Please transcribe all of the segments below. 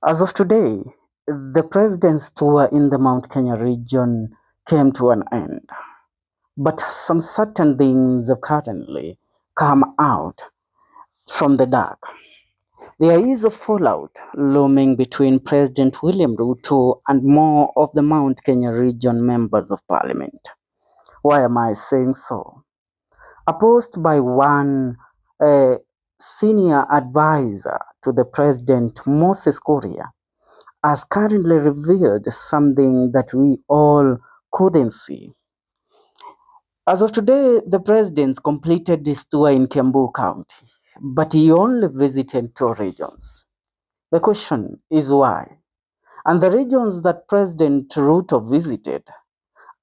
As of today, the president's tour in the Mount Kenya region came to an end, but some certain things have currently come out from the dark. There is a fallout looming between President William Ruto and more of the Mount Kenya region members of parliament. Why am I saying so? A post by one uh, senior advisor to the president, Moses Kuria, has currently revealed something that we all couldn't see. As of today, the president completed his tour in Kiambu County, but he only visited two regions. The question is why? And the regions that President Ruto visited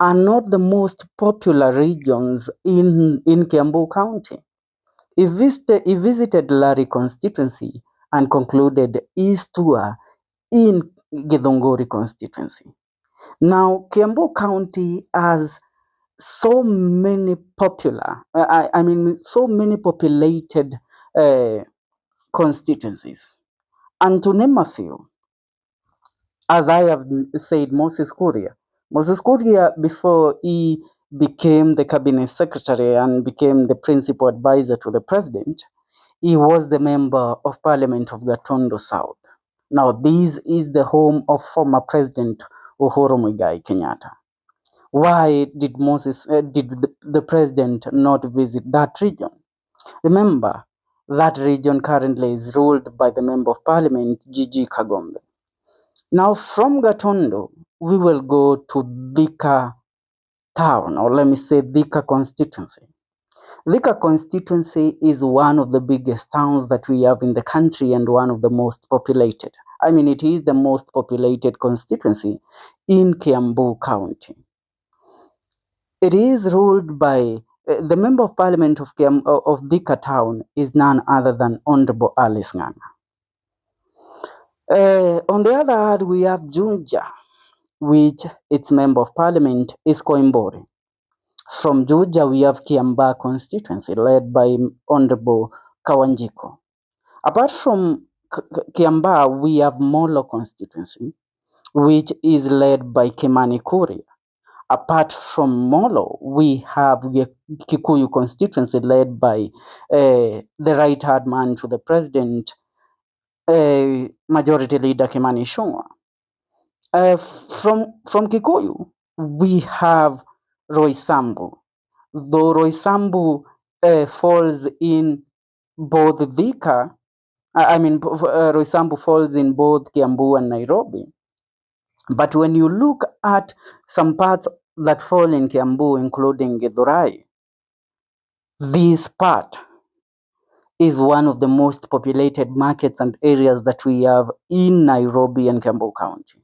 are not the most popular regions in Kiambu County. He visited Lari constituency and concluded his tour in Githunguri constituency. Now, Kiambu County has so many so many populated uh, constituencies. And to name a few, as I have said, Moses Kuria. Moses Kuria, before he became the cabinet secretary and became the principal advisor to the president, he was the member of parliament of Gatondo South. Now, this is the home of former President Uhuru Muigai Kenyatta. Why did the president not visit that region? Remember, that region currently is ruled by the member of parliament, Gigi Kagombe. Now, from Gatondo, we will go to Thika town, or let me say Thika constituency. Thika constituency is one of the biggest towns that we have in the country and one of the most populated. It is the most populated constituency in Kiambu County. It is ruled by the member of parliament of Thika town is none other than Honorable Alice Ng'ang'a. On the other hand, we have Juja, which its member of parliament is Koimbori. From Juja, we have Kiamba constituency led by Honorable Kawanjiko. Apart from Kiamba, we have Molo constituency, which is led by Kimani Kuria. Apart from Molo, we have the Kikuyu constituency led by the right-hand man to the president, Majority Leader Kimani Ichung'wah. From Kikuyu, we have Roysambu. Though Roysambu falls in both Thika, Roysambu falls in both Kiambu and Nairobi. But when you look at some parts that fall in Kiambu, including Githurai, this part is one of the most populated markets and areas that we have in Nairobi and Kiambu County.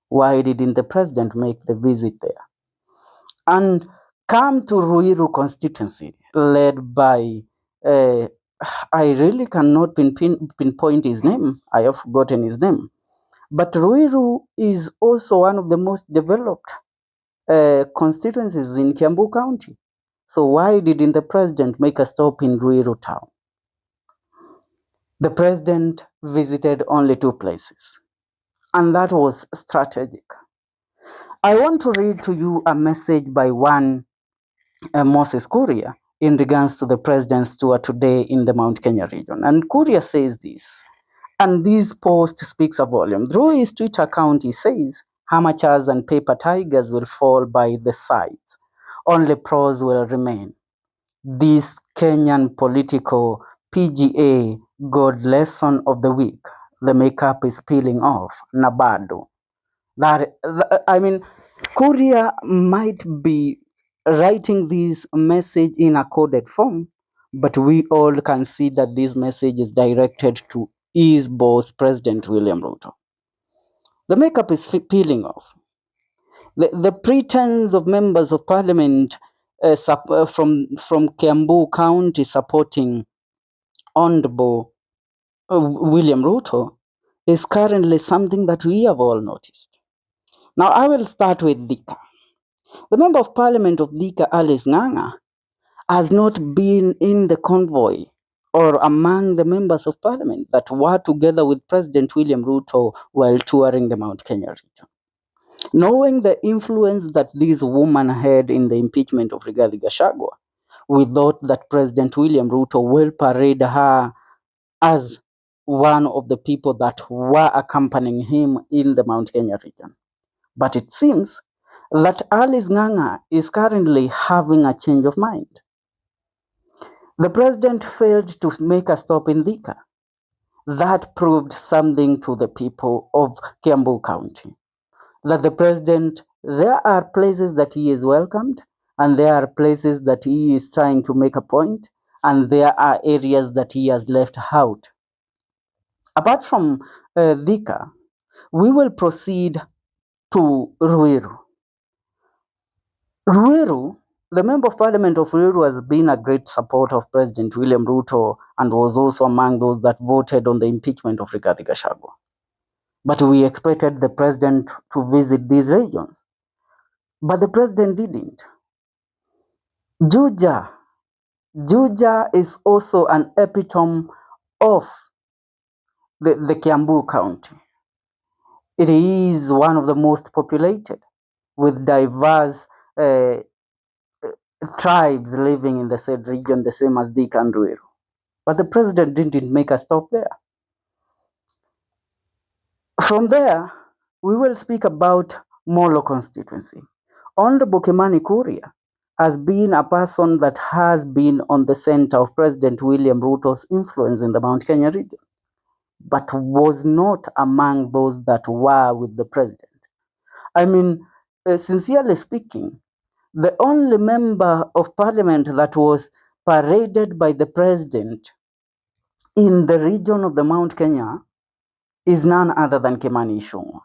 Why didn't the president make the visit there? And come to Ruiru constituency, led by, I really cannot pinpoint his name. I have forgotten his name. But Ruiru is also one of the most developed constituencies in Kiambu County. So why didn't the president make a stop in Ruiru town? The president visited only two places, and that was strategic. I want to read to you a message by one Moses Kuria in regards to the president's tour today in the Mount Kenya region. And Kuria says this, and this post speaks a volume. Through his Twitter account, he says, amateurs and paper tigers will fall by the sides. Only pros will remain. This Kenyan political PGA God lesson of the week. The makeup is peeling off. Nabado. Kuria might be writing this message in a coded form, but we all can see that this message is directed to his boss, President William Ruto. The makeup is peeling off. The pretense of members of parliament from Kiambu County supporting Honorable William Ruto is currently something that we have all noticed. Now, I will start with Thika. The member of parliament of Thika, Alice Ng'ang'a, has not been in the convoy or among the members of parliament that were together with President William Ruto while touring the Mount Kenya region. Knowing the influence that this woman had in the impeachment of Rigathi Gachagua, we thought that President William Ruto will parade her as one of the people that were accompanying him in the Mount Kenya region. But it seems that Alice Ng'ang'a is currently having a change of mind. The president failed to make a stop in Thika. That proved something to the people of Kiambu County. That the president, there are places that he is welcomed, and there are places that he is trying to make a point, and there are areas that he has left out. Apart from Thika, we will proceed to Ruiru. Ruiru, the member of parliament of Ruiru, has been a great supporter of President William Ruto and was also among those that voted on the impeachment of Rigathi Gachagua. But we expected the president to visit these regions. But the president didn't. Juja is also an epitome of the Kiambu County. It is one of the most populated, with diverse tribes living in the said region, the same as Thika and Ruiru. But the president didn't make a stop there. From there, we will speak about Molo constituency. Honorable Kimani Kuria has been a person that has been on the center of President William Ruto's influence in the Mount Kenya region, but was not among those that were with the president. I mean, sincerely speaking, the only member of parliament that was paraded by the president in the region of the Mount Kenya is none other than Kimani Ichung'wah.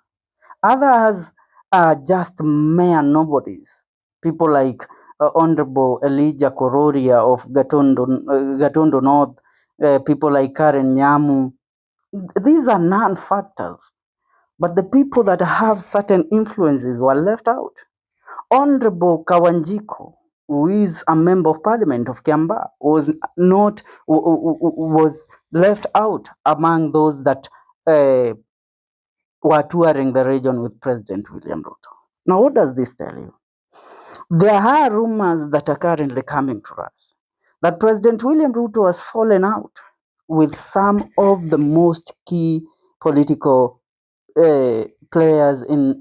Others are just mere nobodies. People like Honorable Elijah Kororia of Gatondo North, people like Karen Nyamu. These are non-factors. But the people that have certain influences were left out. Honorable Kawanjiko, who is a member of parliament of Kiamba, was left out among those that were touring the region with President William Ruto. Now, what does this tell you? There are rumors that are currently coming to us that President William Ruto has fallen out with some of the most key political players in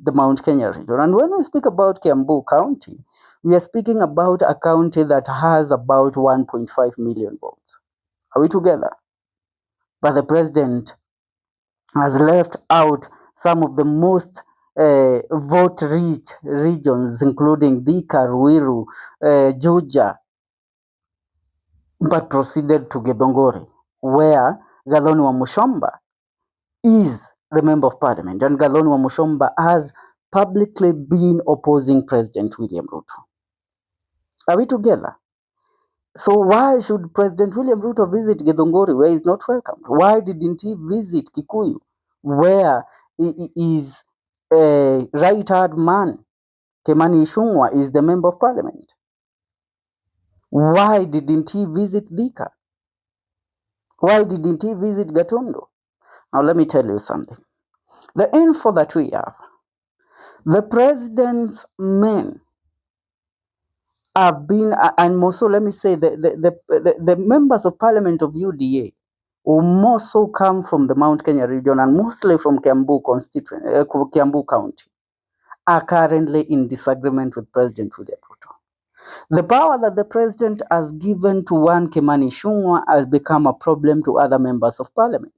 the Mount Kenya region. And when we speak about Kiambu County, we are speaking about a county that has about 1.5 million votes. Are we together? But the president has left out some of the most vote-rich regions, including Thika, Ruiru, Juja, but proceeded to Githongori, where Gathoni wa Mushomba is the member of parliament, and Gathoni wa Mushomba has publicly been opposing President William Ruto. Are we together? So why should President William Ruto visit Githongori where he is not welcomed? Why didn't he visit Kikuyu where he is a right-hand man? Kimani Ichung'wah is the member of parliament. Why didn't he visit Thika? Why didn't he visit Gatondo? Now let me tell you something. The info that we have, the president's men have been, and also let me say the members of parliament of UDA who more so come from the Mount Kenya region and mostly from Kiambu County, are currently in disagreement with President William Ruto. The power that the president has given to one Kimani Ichung'wah has become a problem to other members of parliament.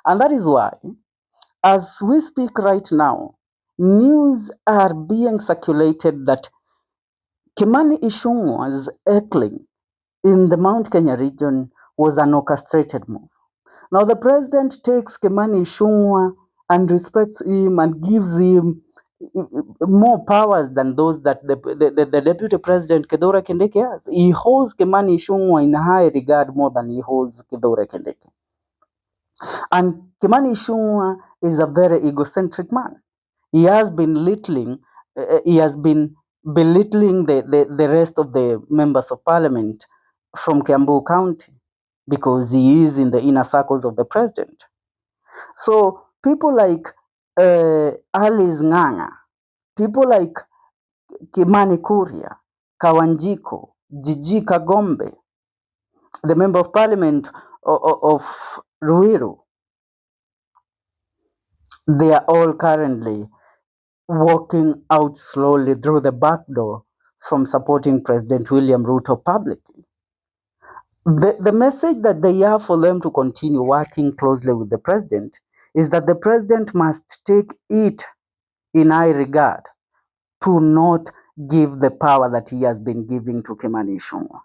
And that is why, as we speak right now, news are being circulated that Kimani Ichung'wah's heckling in the Mount Kenya region was an orchestrated move. Now the president takes Kimani Ichung'wah and respects him and gives him more powers than those that the deputy president Kithure Kindiki has. He holds Kimani Ichung'wah in high regard more than he holds Kithure Kindiki. And Kimani Ichung'wah is a very egocentric man. He has been belittling the rest of the members of parliament from Kiambu County because he is in the inner circles of the president. So people like Alice Ng'ang'a, people like Kimani Kuria, Kawanjiko, Gigi Kagombe, the member of parliament of Ruiru, they are all currently walking out slowly through the back door from supporting President William Ruto publicly. The message that they have for them to continue working closely with the president is that the president must take it in high regard to not give the power that he has been giving to Kimani Ichung'wah.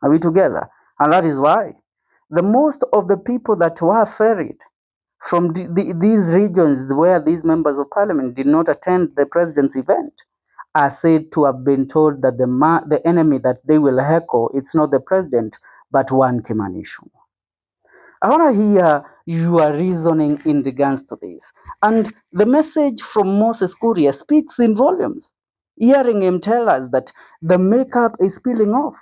Are we together? And that is why the most of the people that were ferried from these regions where these members of parliament did not attend the president's event are said to have been told that the enemy that they will heckle, it's not the president, but one Kimani Ichung'wah. I want to hear your reasoning in regards to this. And the message from Moses Kuria speaks in volumes. Hearing him tell us that the makeup is peeling off,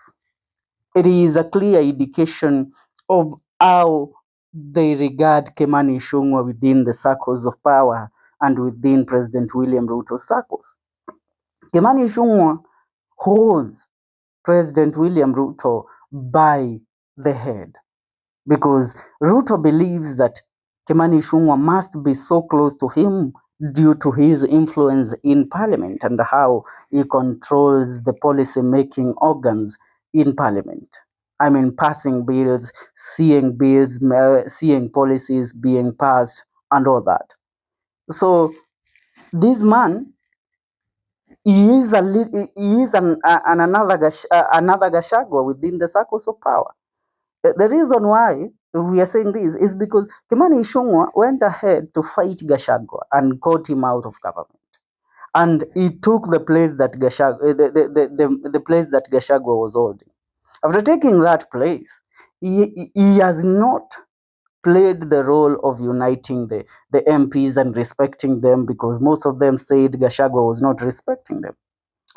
it is a clear indication of how they regard Kimani Ichung'wah within the circles of power and within President William Ruto's circles. Kimani Ichung'wah holds President William Ruto by the head because Ruto believes that Kimani Ichung'wah must be so close to him due to his influence in parliament and how he controls the policy-making organs in parliament. I mean, passing bills, seeing policies being passed and all that. So this man, he is another Gachagua within the circles of power. The reason why we are saying this is because Kimani Ichung'wah went ahead to fight Gachagua and got him out of government. And he took the place that the place that Gachagua was holding. After taking that place, he has not played the role of uniting the MPs and respecting them because most of them said Gachagua was not respecting them.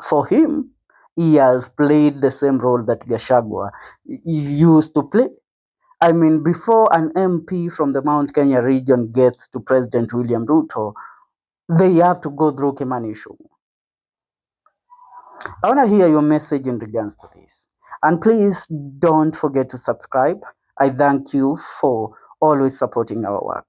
For him, he has played the same role that Gachagua used to play. I mean, before an MP from the Mount Kenya region gets to President William Ruto, they have to go through Kimani Ichung'wah. I want to hear your message in regards to this. And please don't forget to subscribe. I thank you for always supporting our work.